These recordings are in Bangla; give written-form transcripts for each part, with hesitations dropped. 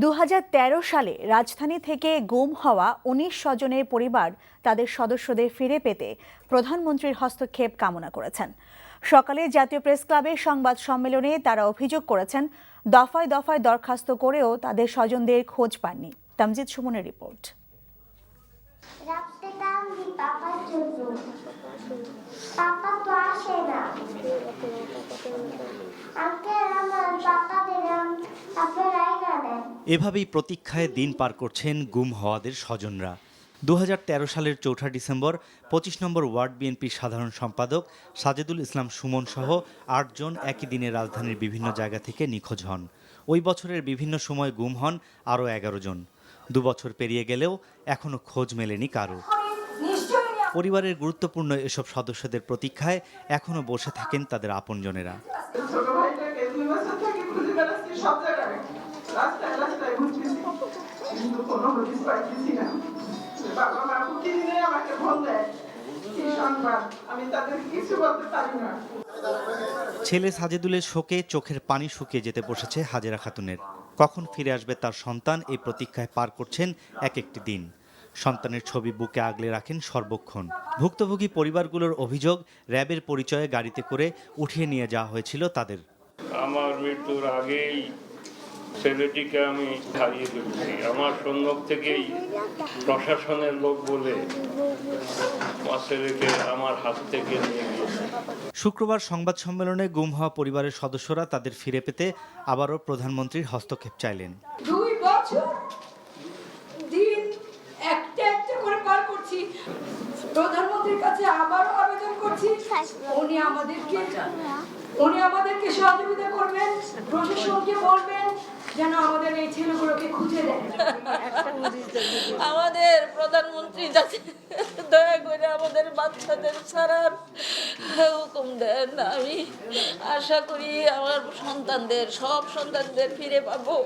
2013 সালে রাজধানী থেকে গুম হওয়া 19 স্বজনের পরিবার তাদের সদস্যদের ফিরে পেতে প্রধানমন্ত্রীর হস্তক্ষেপ কামনা করেছেন। সকালে জাতীয় প্রেস ক্লাবে সংবাদ সম্মেলনে তারা অভিযোগ করেছেন, দফায় দফায় দরখাস্ত করেও তাদের স্বজনদের খোঁজ পাননি। তামজিদ সুমনের রিপোর্ট। এভাবেই প্রতীক্ষায় দিন পার করছেন গুম হওয়াদের স্বজনরা। 2013 সালের 4 ডিসেম্বর 25 নম্বর ওয়ার্ড বিএনপির সাধারণ সম্পাদক সাজেদুল ইসলাম সুমন সহ 8 জন একই দিনে রাজধানীর বিভিন্ন জায়গা থেকে নিখোঁজ হন। ওই বছরের বিভিন্ন সময় গুম হন আরও 11 জন। 2 বছর পেরিয়ে গেলেও এখনও খোঁজ মেলেনি কারো। পরিবারের গুরুত্বপূর্ণ এসব সদস্যদের প্রতীক্ষায় এখনও বসে থাকেন তাদের আপনজনেরা। ছেলে সাজেদুলের শোকে চোখের পানি শুকিয়ে যেতে বসেছে হাজেরা খাতুনের। কখন ফিরে আসবে তার সন্তান এই প্রতীক্ষায় পার করছেন এক একটি দিন। সন্তানের ছবি বুকে আগলে রাখেন সর্বক্ষণ। ভুক্তভোগী পরিবারগুলোর অভিযোগ, র্যাবের পরিচয়ে গাড়িতে করে উঠিয়ে নিয়ে যাওয়া হয়েছিল তাদের। আমার মৃত্যুর আগেই ছেলেটিকে আমি হারিয়ে ফেলেছি। আমার সম্মুখ থেকেই প্রশাসনের লোক বলে আমার ছেলেকে আমার হাত থেকে নিয়ে গিয়েছে। শুক্রবার সংবাদ সম্মেলনে গুম হওয়া পরিবারের সদস্যরা তাদের ফিরে পেতে আবারও প্রধানমন্ত্রীর হস্তক্ষেপ চাইলেন। 2 বছর দিন একটা একটা করে পার করছি, প্রধানমন্ত্রীর কাছে আবারও আবেদন করছি, উনি আমাদেরকে সহযোগিতা করবেন, প্রশাসনকে বলবেন যেন আমাদের এই ছেলেগুলোকে খুঁজে দেন। আমাদের প্রধানমন্ত্রী যাতে দয়া করে আমাদের বাচ্চাদের ছাড়ার হুকুম দেন। আমি আশা করি আমার সব সন্তানদের ফিরে পাবো।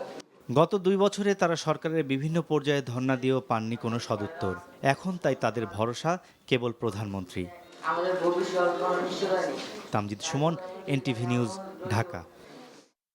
গত 2 বছরে তারা সরকারের বিভিন্ন পর্যায়ে ধর্ণা দিয়েও পাননি কোনো সদুত্তর। এখন তাই তাদের ভরসা কেবল প্রধানমন্ত্রী। Tamjid Suman, NTV news, Dhaka.